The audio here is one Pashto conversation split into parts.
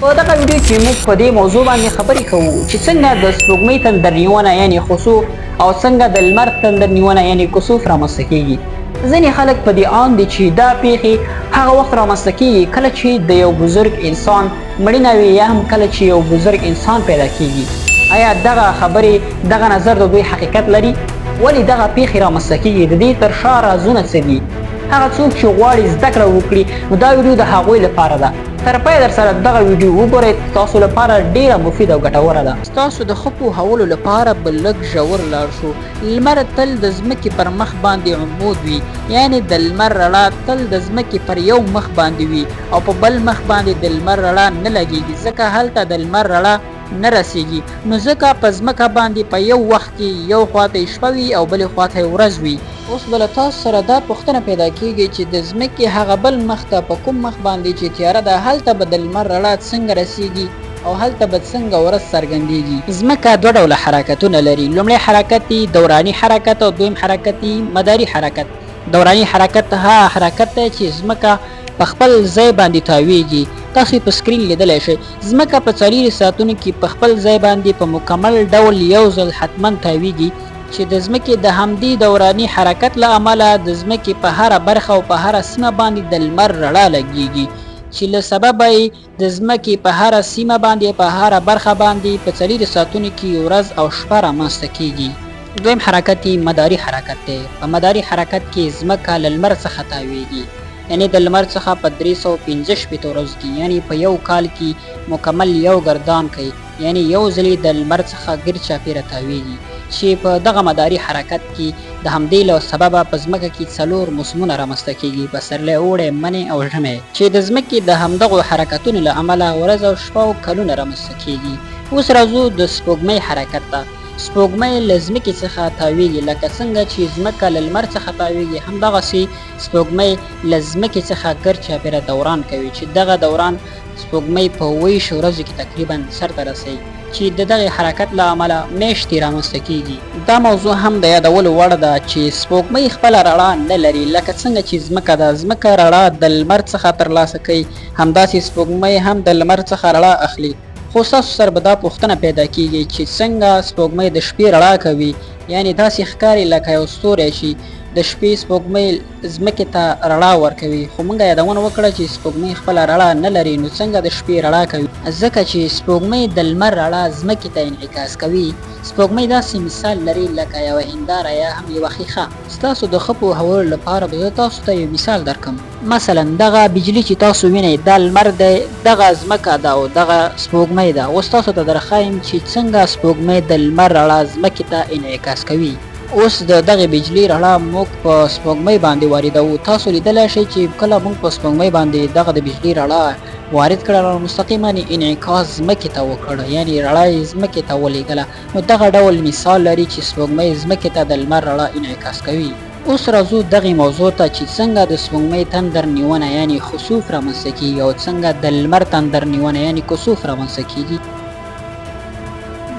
په دغه ویډیو کې موږ په دې موضوع باندې خبرې کوو چې څنګه د سپوږمۍ تندرنیونه یعنې خسوف او څنګه د لمر تندرنیونه یعنې کسوف رامنځته کیږي. ځینې خلک په دې آن دي چې دا پیښې هغه وخت رامنځته کیږي کله چې د یو بزرګ انسان مړینه وي یا هم کله چې یو بزرګ انسان پیدا کیږي. آیا دغه خبرې دغه نظر د دوی حقیقت لري؟ ولې دغه پیښې رامنځته کیږي؟ د دې تر شا رازونه څه دي؟ هغه څوک چې غواړي زده کړه وکړي نو دا ویډیو د هغوی لپاره ده. تر پایه در سره دغه ویډیو وګورئ، تاسو لپاره ډیره مفیده او ګټوره ده. ستاسو د ښه پوهولو لپاره به لږ ژور لاړ شو. لمر تل د ځمکې پر مخ باندې عمود وي، یعنې د لمر رڼا تل د ځمکې پر یو مخ باندې وي او په بل مخ باندې د لمر رڼا نه لګیږي، ځکه هلته د لمر رڼا نه رسیږي. نو ځکه په ځمکه باندې په یو وخت کې یو خواته شپه وي او بلې خواته ورځ وي. اوس به له تاسو سره دا پوښتنه پیدا کیږي چې د ځمکې هغه بل مخ ته په کوم مخ باندې چې تیاره ده هلته به د لمر رڼا څنګه رسیږي او هلته به څنګه ورځ څرګندیږي. ځمکه دوه ډوله حرکتونه لري. لومړی حرکت دوراني حرکت او دویم حرکت مداري حرکت. دوراني حرکت هغه حرکت دی چې ځمکه په خپل ځای باندې تاویږي. تاسو په سکرین لیدلی شئ ځمکه په 4 ساعتونو کې په خپل ځای باندې په مکمل ډول یو ځل حتما تاویږي، چې د ځمکې د همدې دوراني حرکت له امله د ځمکې په هره برخه او په هره سیمه باندې د لمر رڼا لګیږي، چې له سببه یې د ځمکې په هره سیمه باندې په هره برخه باندې په 4 ساعتونو کې ورځ او شپه رامنځته کیږي. دویم حرکت مداري حرکت دی. په مداري حرکت کې ځمکه له لمر څخه تاویږي، یعنی د لمر څخه په 365 ورځو کې، یعنی په یو کال کې مکمل یو ګردان کوي، یعنی یو ځلې د لمر څخه ګرد چاپیره تاویږي، چې په دغه مداري حرکت کې د همدې له سببه په ځمکه کې 4 موسمونه رامنځته کیږي: پسرلی، اوړی، منی او ژمی، چې د ځمکې د همدغو حرکتونو له امله ورځ او شپه او کلونه رامنځته کیږي. اوس راځو د سپوږمۍ حرکت ته. سپوږمۍ له ځمکې څخه تاویږي، لکه څنګه چې ځمکه له لمر څخه تاویږي همدغسې سپوږمۍ له ځمکې څخه ګرد چاپیره دوران کوي، چې دغه دوران سپوږمۍ په 20 ورځو کې تقریبا سرته رسوي، چې د دغه حرکت له امله میاشتې رامنځته کیږي. دا موضوع هم د یادولو وړ ده چې سپوږمۍ خپله رڼا نه لري، لکه څنګه چې ځمکه ده ځمکه رڼا د لمر څخه ترلاسه کوي، همداسې سپوږمۍ هم د لمر څخه رڼا اخلي. خو ستاسو سره به دا پوښتنه پیدا کیږي چې څنګه سپوږمۍ د شپې رڼا کوي، یعنې داسې ښکاري لکه یو ستوری چې د شپې سپوږمۍ ځمکې ته رڼا ورکوي. خو موږ یادونه وکړه چې سپوږمۍ خپله رڼا نه لري، نو څنګه د شپې رڼا کوي؟ ځکه چې سپوږمۍ د لمر رڼا ځمکې ته انعکاس کوي. سپوږمۍ داسې مثال لري لکه یوه هنداره یا هم یوه ښیښه. ستاسو د ښه پوهولو لپاره به زه تاسو ته یو مثال درکړم. مثلا دغه بجلي چې تاسو وینئ دا لمر دی، دغه ځمکه ده او دغه سپوږمۍ ده. اوس تاسو ته درښایم چې څنګه سپوږمۍ د لمر رڼا ځمکې ته انعکاس کوي. اوس د دغه بجلي رڼا موږ په سپوږمۍ باندې واردوو. تاسو لیدلی شئ چې کله موږ په سپوږمۍ باندې دغه د بجلي رڼا وارد کړه نو مستقیما انعکاس ځمکې ته وکړ، یعنې رڼا یې ځمکې ته ولېږله. نو دغه ډول مثال لري چې سپوږمۍ ځمکې ته د لمر رڼا انعکاس کوي. اوس راځو دغې موضوع ته چې څنګه د سپوږمۍ تندر نیونه یعنې خسوف رامنځته کیږي او څنګه د لمر تندر نیونه یعنې کسوف رامنځته کیږي.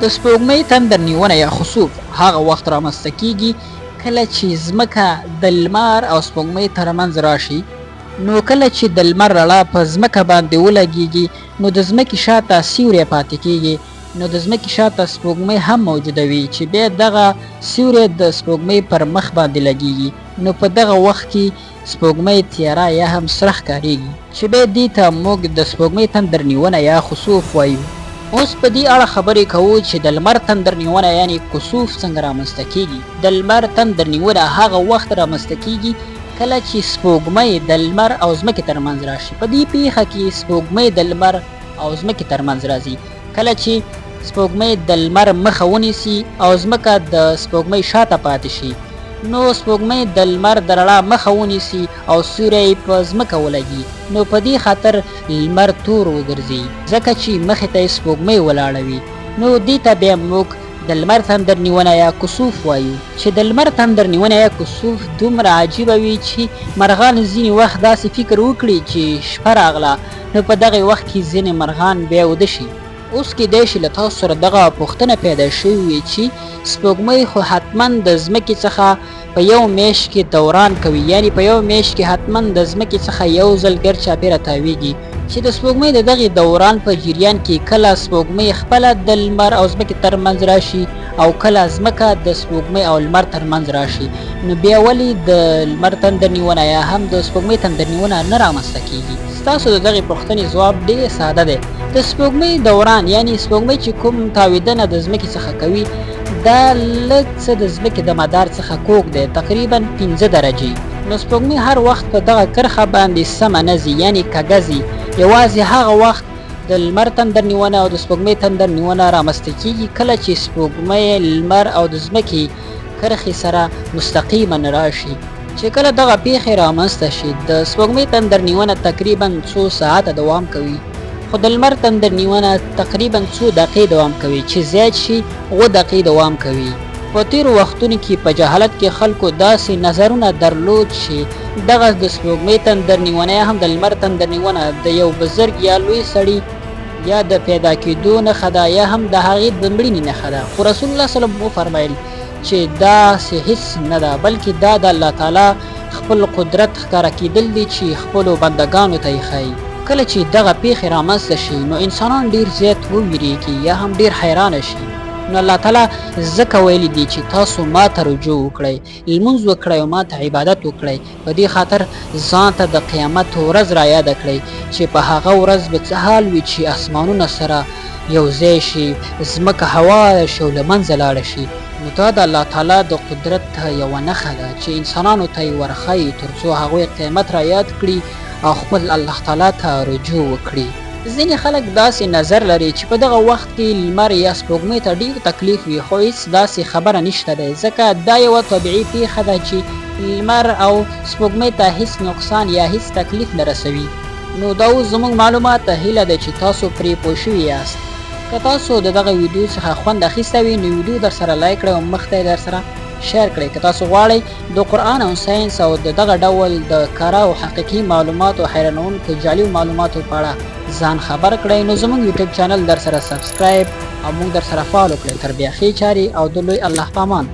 د سپوږمۍ تندر نیونه یا خسوف هغه وخت رامنځته کیږي کله چې ځمکه د لمر او سپوږمۍ ترمنځ راشي. نو کله چې د لمر رڼا په ځمکه باندې ولګیږي نو د ځمکې شاته سیوری پاتې کیږي، نو د ځمکې شاته سپوږمۍ هم موجوده وي چې بیا دغه سیوری د سپوږمۍ پر مخ باندې لګیږي. نو په دغه وخت کې سپوږمۍ تیاره یا هم سره ښکاریږي، چې بیا دې ته موږ د سپوږمۍ تندر نیونه یا خسوف وایو. اوس په دې اړه خبرې کوو چې د لمر تندر نیونه یعنې کسوف څنګه رامنځته کیږي. د لمر تندر نیونه هغه وخت رامنځته کیږي کله چې سپوږمۍ د لمر او ځمکې ترمنځ راشي. په دې پیښه کې سپوږمۍ د لمر او ځمکې ترمنځ راځي. کله چې سپوږمۍ د لمر مخه ونیسي او ځمکه د سپوږمۍ شاته پاتې شي، نو سپوږمۍ د لمر د رڼا مخه ونیسي او سیوری په ځمکه ولګي. نو په دې خاطر لمر تور وګرځي، ځکه چې مخې ته یې سپوږمۍ ولاړه وي. نو دې ته بیا موږ د لمر تندر نیونه یا کسوف وایو. چې د لمر تندر نیونه یا کسوف دومره عجیبه وي چې مرغان ځینې وخت داسې فکر وکړي چې شپه راغله، نو په دغه وخت کې ځینې مرغان بیا وده شي. اوس کیدای شي له تاسو سره دغه پوښتنه پیدا شوې وي چې سپوږمۍ خو حتما د ځمکې څخه په یو میاشت کې دوران کوي، یعنی په یو میاشت کې حتما د ځمکې څخه یو ځل ګرد چاپیره تاویږي. چې د سپوږمۍ د دغې دوران په جریان کې کله سپوږمۍ خپله د لمر او ځمکې ترمنځ راشي او کله ځمکه د سپوږمۍ او لمر ترمنځ راشي، نو بیا ولې د لمر تندر نیونه یا هم د سپوږمۍ تندر نیونه نه رامنځته کیږي؟ ستاسو د دغې پوښتنې ځواب ډېر ساده دی. د سپوږمۍ دوران یعنی سپوږمۍ چې کوم تاویدنه د ځمکې څخه کوي دا لږ څه د ځمکې د مدار څخه کوږ دی، تقریبا 5 درجې. نو سپوږمۍ هر وخت په دغه کرښه باندې سمه نه ځي یعنی کږه ځي. یوازې هغه وخت د لمر تندر نیونه او د سپوږمۍ تندر نیونه رامنځته کیږي کله چې سپوږمۍ لمر او د ځمکې کرښې سره مستقیما راشي. چې کله دغه پیښې رامنځته شي د سپوږمۍ تندر نیونه تقریبا 2 ساعته دوام کوي، خو د لمر تندر نیونه تقریبا 2 دقیقې دوام کوي، چې زیات شي 7 دقیقې دوام کوي. په تیرو وختونو کې په جهالت کې خلکو داسې نظرونه درلود چې دغه د سپوږمۍ تندر نیونه یا هم د لمر تندر نیونه د یو بزرګ یا لوی سړي یا د پیدا کېدو نښه ده یا هم د هغې د مړینې نښه ده. خو رسول الله صلی الله علیه وسلم وفرمایل چې داسې هیڅ نه ده، بلکې دا د الله تعالی خپل قدرت ښکاره کېدل دي چې خپلو بندګانو ته یې ښایي. کله چې دغه پیښې رامنځته شي نو انسانان ډیر زیات وویریږي یا هم ډیر حیرانه شي. نو الله تعالی ځکه ویلي دي چې تاسو ما ته رجوع وکړئ، لمونځ وکړئ او ما ته عبادت وکړئ. په دې خاطر ځان ته د قیامت ورځ را یاده کړئ چې په هغه ورځ به څه حال وي چې اسمانونه سره یو ځای شي، ځمکه هواره شي او له منځه لاړه شي. نو دا د الله تعالی د قدرت یوه نښه ده چې انسانانو ته یې ورښیي تر څو هغوی قیامت را یاد کړي او خپل الله تعالی ته رجوع وکړي. ځینې خلک داسې نظر لري چې په دغه وخت کې لمر یا سپوږمۍ ته ډېر تکلیف وي، خو هیڅ داسې خبره نشته دی، ځکه دا یوه طبیعي پیښه ده چې لمر او سپوږمۍ ته هیڅ نقصان یا هیڅ تکلیف نه رسوي. نو دا اوس زموږ معلومات ته هیله ده چې تاسو پرې پوه شوي یاست. که تاسو د دغه ویډیو څخه خوند اخیستی وي نو ویډیو در سره لایک کړئ او مخ ته یې در سره شیر کړئ. که تاسو غواړئ د قرآن او ساینس او د دغه ډول د کره او حقیقي معلوماتو حیرانوونکو جعلي معلوماتو په اړه ځان خبر کړئ نو زموږ یوټیوب چینل در سره سبسکرایب او موږ در سره فالو کړئ. تر بیا ښې چارې او د لوی الله په امان.